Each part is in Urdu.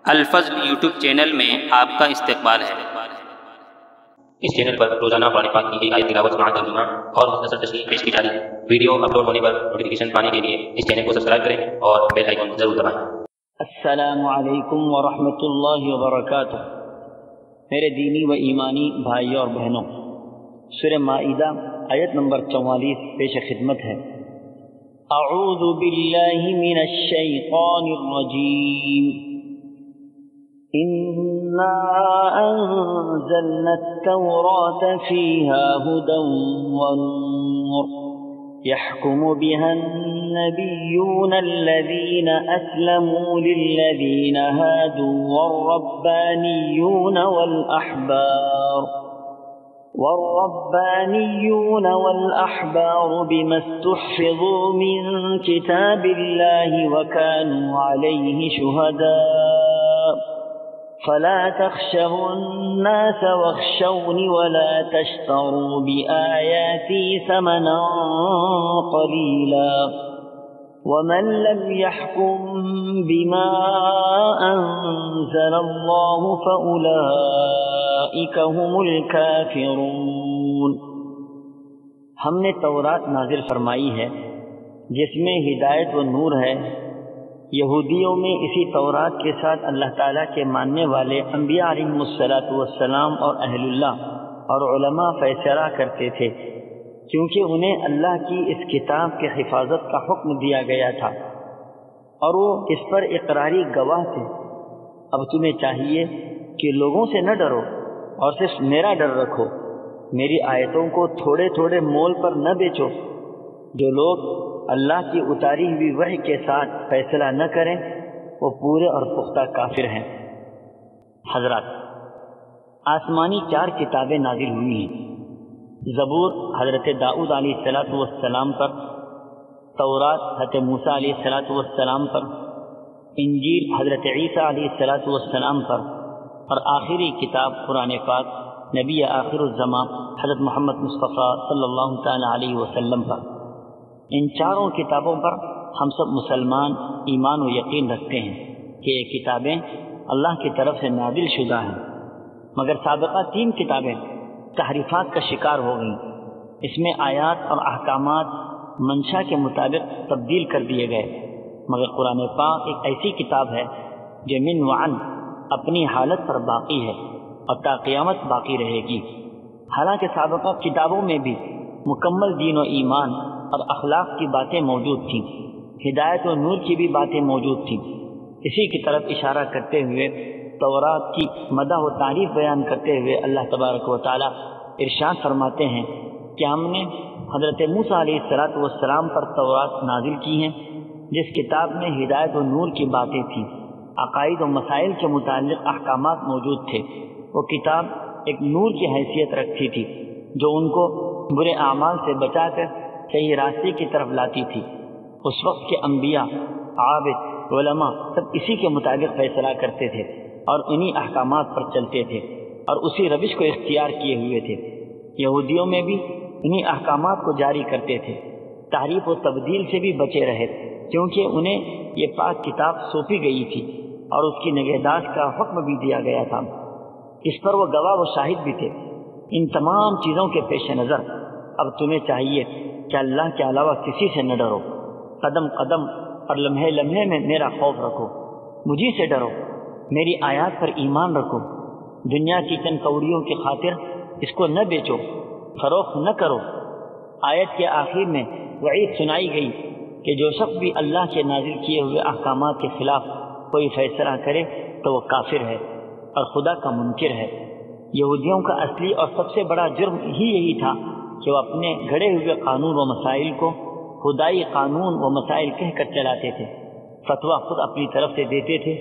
الفضل یوٹیوب چینل میں آپ کا استقبال ہے۔ اس چینل پر روزانہ قرآن پاک کی ایک آیت تلاوت مع ترجمہ اور مختصر تشریح پیش کی جا رہی ہے۔ ویڈیو اپلوڈ ہونے پر نوٹیفیکیشن پانے کے لیے اس چینل کو سبسکرائب کریں اور بیل آئیکن ضرور دبائیں۔ السلام علیکم ورحمۃ اللہ وبرکاتہ۔ میرے دینی و ایمانی بھائیوں اور بہنوں، سورہ مائدہ آیت نمبر 44 پیش خدمت ہے۔ اعوذ باللہ من الشیطان الرجیم، انا انزلنا التوراة فيها هدى ونور يحكم بها النبيون الذين أسلموا للذين هادوا والربانيون والأحبار بما استحفظوا من كتاب الله وكانوا عليه شهداء فلا تخشوا الناس واخشوني ولا تشتروا بآياتي ثمنا قليلا ومن لم يحكم بما أنزل الله فأولئك هم الكافرون۔ ہم نے تورات نازل فرمائی ہے جس میں ہدایت و نور ہے۔ یہودیوں میں اسی تورات کے ساتھ اللہ تعالیٰ کے ماننے والے انبیاء علیہم السلام اور اہل اللہ اور علماء فیصلہ کرتے تھے، کیونکہ انہیں اللہ کی اس کتاب کے حفاظت کا حکم دیا گیا تھا اور وہ اس پر اقراری گواہ تھے۔ اب تمہیں چاہیے کہ لوگوں سے نہ ڈرو اور صرف میرا ڈر رکھو، میری آیتوں کو تھوڑے تھوڑے مول پر نہ بیچو۔ جو لوگ اللہ کی اتاری ہوئی وحی کے ساتھ فیصلہ نہ کریں وہ پورے اور پختہ کافر ہیں۔ حضرات، آسمانی 4 کتابیں نازل ہوئی ہیں۔ زبور حضرت داؤد علیہ السلام پر، تورات حضرت موسیٰ علیہ السلام پر، انجیل حضرت عیسیٰ علیہ السلام پر، اور آخری کتاب قرآن پاک نبی آخر الزمان حضرت محمد مصطفیٰ صلی اللہ تعالی علیہ وسلم پر۔ ان 4 کتابوں پر ہم سب مسلمان ایمان و یقین رکھتے ہیں کہ یہ کتابیں اللہ کی طرف سے نازل شدہ ہیں، مگر سابقہ 3 کتابیں تحریفات کا شکار ہو گئیں۔ اس میں آیات اور احکامات منشا کے مطابق تبدیل کر دیے گئے، مگر قرآن پاک ایک ایسی کتاب ہے جو من وعن اپنی حالت پر باقی ہے اور تا قیامت باقی رہے گی۔ حالانکہ سابقہ کتابوں میں بھی مکمل دین و ایمان اور اخلاق کی باتیں موجود تھیں، ہدایت و نور کی بھی باتیں موجود تھیں۔ اسی کی طرف اشارہ کرتے ہوئے تورات کی مدح و تعریف بیان کرتے ہوئے اللہ تبارک و تعالی ارشاد فرماتے ہیں کہ ہم نے حضرت موسیٰ علیہ السلام پر تورات نازل کی ہیں، جس کتاب میں ہدایت و نور کی باتیں تھیں، عقائد و مسائل کے متعلق احکامات موجود تھے۔ وہ کتاب ایک نور کی حیثیت رکھتی تھی جو ان کو برے اعمال سے بچا کر صحیح راستے کی طرف لاتی تھی۔ اس وقت کے انبیاء، عابد، علماء سب اسی کے مطابق فیصلہ کرتے تھے اور انہی احکامات پر چلتے تھے اور اسی روش کو اختیار کیے ہوئے تھے۔ یہودیوں میں بھی انہی احکامات کو جاری کرتے تھے، تحریف و تبدیل سے بھی بچے رہے، کیونکہ انہیں یہ پاک کتاب سونپی گئی تھی اور اس کی نگہداشت کا حکم بھی دیا گیا تھا۔ اس پر وہ گواہ و شاہد بھی تھے۔ ان تمام چیزوں کے پیش نظر اب تمہیں چاہیے کہ اللہ کے علاوہ کسی سے نہ ڈرو، قدم قدم اور لمحے لمحے میں میرا خوف رکھو، مجھے سے ڈرو، میری آیات پر ایمان رکھو، دنیا کی چند کوڑیوں کی خاطر اس کو نہ بیچو، فروخت نہ کرو۔ آیت کے آخر میں وعید سنائی گئی کہ جو شخص بھی اللہ کے نازل کیے ہوئے احکامات کے خلاف کوئی فیصلہ کرے تو وہ کافر ہے اور خدا کا منکر ہے۔ یہودیوں کا اصلی اور سب سے بڑا جرم ہی یہی تھا کہ وہ اپنے گھڑے ہوئے قانون و مسائل کو خدائی قانون و مسائل کہہ کر چلاتے تھے، فتویٰ خود اپنی طرف سے دیتے تھے۔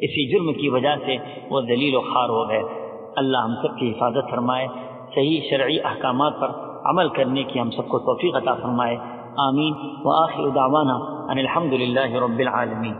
اسی جرم کی وجہ سے وہ ذلیل و خوار ہو گئے۔ اللہ ہم سب کی حفاظت فرمائے، صحیح شرعی احکامات پر عمل کرنے کی ہم سب کو توفیق عطا فرمائے۔ آمین۔ وآخر دعوانا ان الحمد للہ رب العالمین۔